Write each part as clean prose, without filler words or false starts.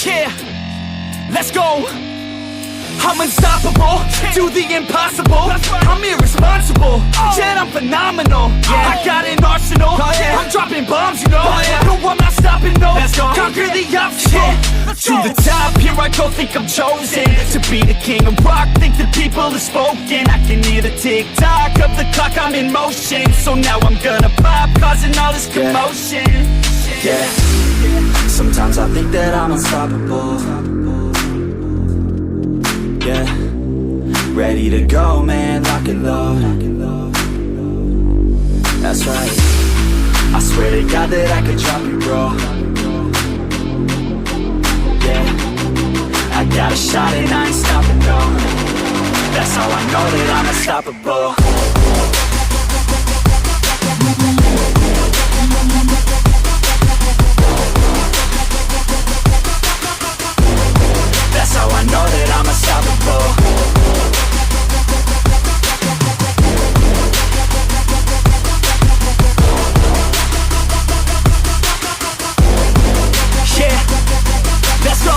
Yeah, let's go. I'm unstoppable, do the impossible. I'm irresponsible, yet I'm phenomenal. I got an arsenal, I'm dropping bombs, you know. No, I'm not stopping, no. Conquer the obstacle. To the top, here I go, think I'm chosen to be the king of rock, think the people have spoken. I can hear the tick-tock of the clock, I'm in motion. So now I'm gonna pop, causing all this commotion. Yeah, sometimes I think that I'm unstoppable. Yeah, ready to go, man, lock and load. That's right, I swear to God that I could drop you, bro. Yeah, I got a shot and I ain't stopping, no. That's how I know that I'm unstoppable. That's how I know that I'm unstoppable. Yeah, let's go.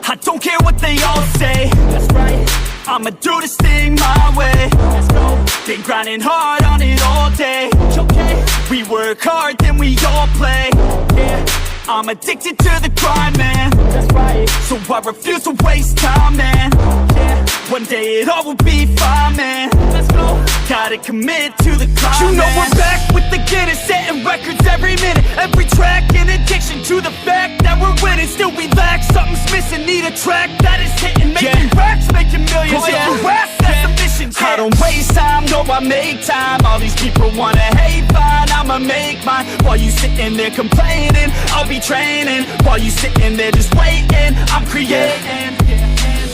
I don't care what they all say. That's right, I'ma do this thing my way. Let's go. Been grinding hard on it all day. Okay, we work hard, then we all play. Yeah, I'm addicted to the grind, man. That's right, so I refuse to waste time, man. Yeah, one day it all will be fine, man. Let's go. Gotta commit to the climb, you know, man. We're back with the Guinness, setting records every minute, every track. In addiction to the fact that we're winning, still we lack, something's missing. Need a track that is hitting, making racks, making millions. If you ask, that's the mission. I don't waste time, no, I make time. All these people wanna hate, fine, I'ma make mine. While you sitting there complaining, I'll be training. While you sitting there just waiting, I'm creating.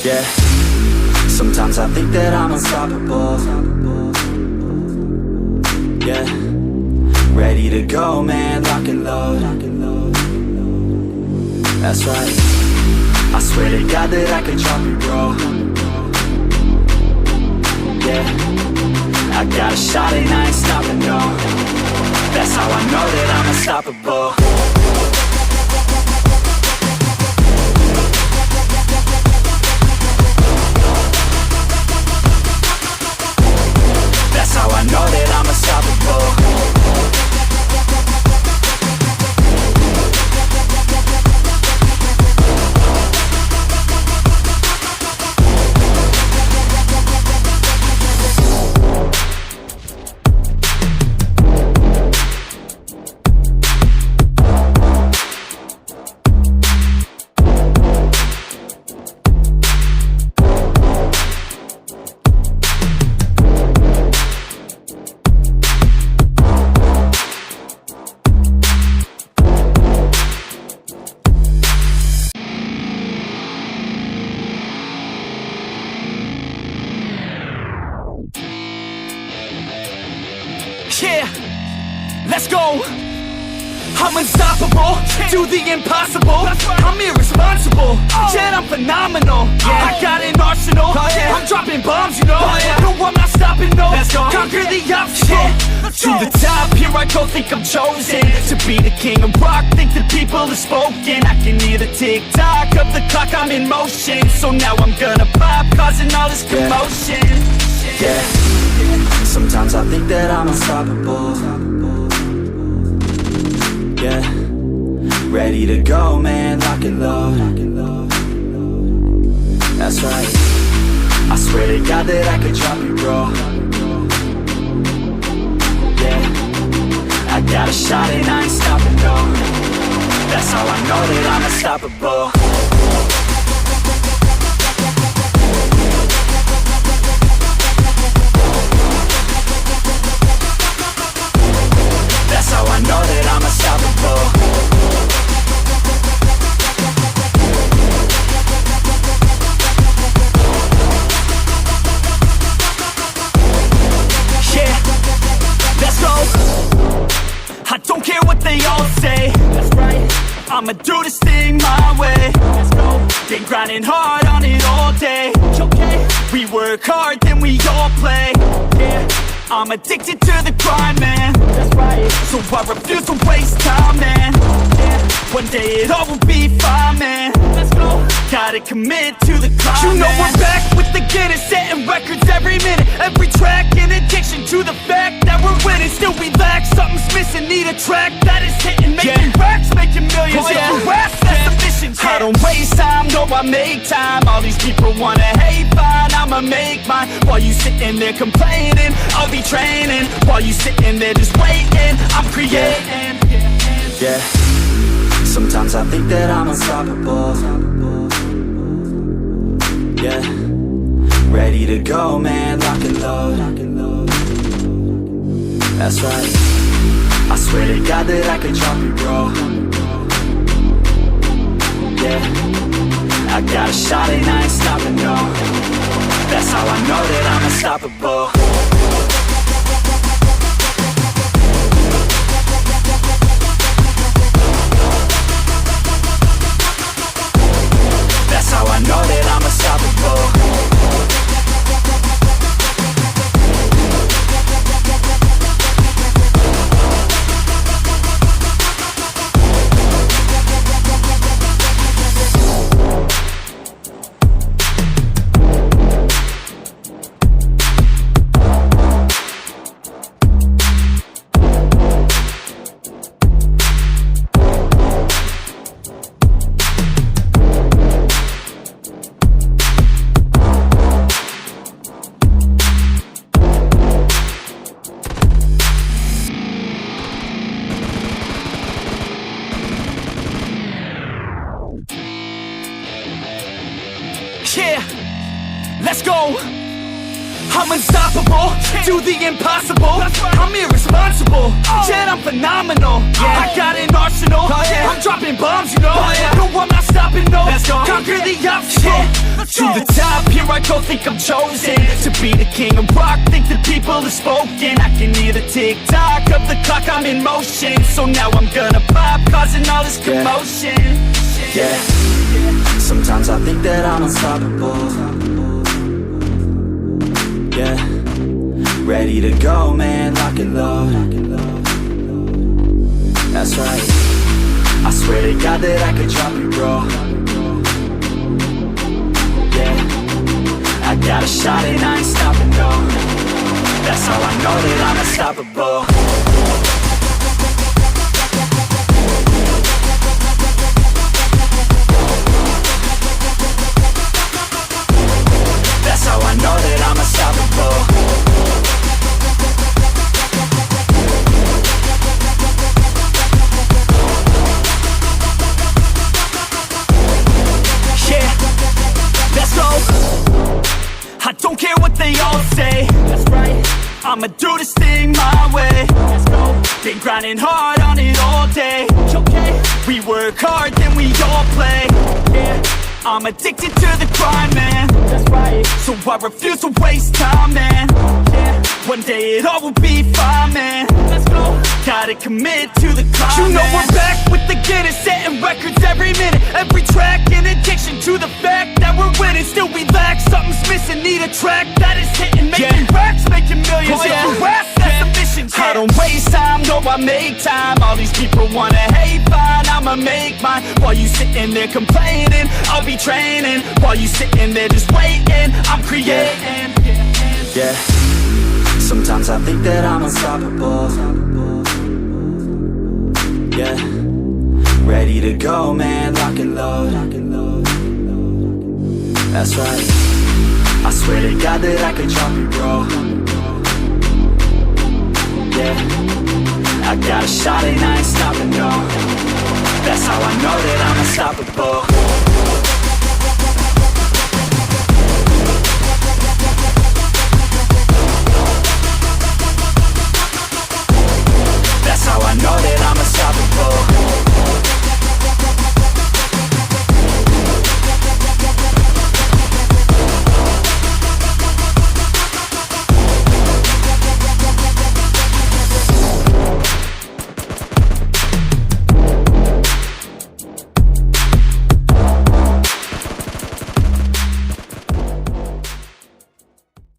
Yeah, sometimes I think that I'm unstoppable. Yeah, ready to go, man, lock and load. That's right, I swear to God that I could drop you, bro. Yeah, I got a shot and I ain't stopping, no. That's how I know that I'm unstoppable. That's how I know that I'm unstoppable. Yeah, let's go. I'm unstoppable, do the impossible. I'm irresponsible, yet I'm phenomenal. I got an arsenal, I'm dropping bombs, you know. No, I'm not stopping, no. Conquer the obstacle. To the top, here I go, think I'm chosen to be the king of rock, think the people have spoken. I can hear the tick-tock of the clock, I'm in motion. So now I'm gonna pop, causing all this commotion. Yeah, sometimes I think that I'm unstoppable. Yeah, ready to go, man, lock and load. That's right, I swear to God that I could drop you, bro. Yeah, I got a shot and I ain't stopping, no. That's how I know that I'm unstoppable. That's how I know that I'm unstoppable. Yeah, let's go. I don't care what they all say. That's right, I'ma do this thing my way. Let's go. Been grinding hard on it all day. Okay, we work hard, then we all play. Yeah, I'm addicted to the grind, man. That's right, so I refuse to waste time, man. Yeah, One day it all will be fine, man. Let's go. Gotta commit to the climb. You know we're back with the Guinness, setting records every minute, every track, in addiction to the fact that we're winning. Still we lack, something's missing, need a track that is hitting, making racks, making millions. If you ask, that's the mission. I don't waste time, no, I make time. All these people wanna hate, fine, I'ma make mine. While you sitting there complaining, I'll be training. While you sitting there just waiting, I'm creating. Yeah, sometimes I think that I'm unstoppable. Yeah, ready to go, man, lock and load. That's right, I swear to God that I could drop you, bro. Yeah, I got a shot and I ain't stopping, no. That's how I know that I'm unstoppable. That's how I know that I'm unstoppable. Yeah, let's go. I'm unstoppable, do the impossible. I'm irresponsible, yet I'm phenomenal. I got an arsenal, I'm dropping bombs, you know. No, I'm not stopping, no. Conquer the obstacle. To the top, here I go, think I'm chosen to be the king of rock, think the people have spoken. I can hear the tick-tock of the clock, I'm in motion. So now I'm gonna pop, causing all this commotion. Yeah, sometimes I think that I'm unstoppable. Yeah, ready to go, man, lock and load. That's right, I swear to God that I could drop you, bro. Yeah, I got a shot and I ain't stopping, no. That's how I know that I'm unstoppable. That's how I know that I'm unstoppable. Yeah, let's go. I don't care what they all say. That's right, I'ma do this thing my way. Let's go. Been grinding hard on it all day. Okay, we work hard, then we all play. Yeah, I'm addicted to the grind, man. That's right, so I refuse to waste time, man. Yeah, one day it all will be fine, man. Let's go. Gotta commit to the climb. You know we're back with the Guinness, setting records every minute, every track, in addiction to the fact that we're winning. Still we lack, something's missing, need a track that is hitting, making racks, making millions. If you ask, that's the mission. I don't waste time, no, I make time. All these people wanna hate, fine, I'ma make mine. While you sitting there complaining, I'll be training. While you sitting there just waiting, I'm creating. Yeah, sometimes I think that I'm unstoppable. Yeah, ready to go, man, lock and load. That's right, I swear to God that I could drop you, bro. Yeah, I got a shot and I ain't stopping, no. That's how I know that I'm unstoppable.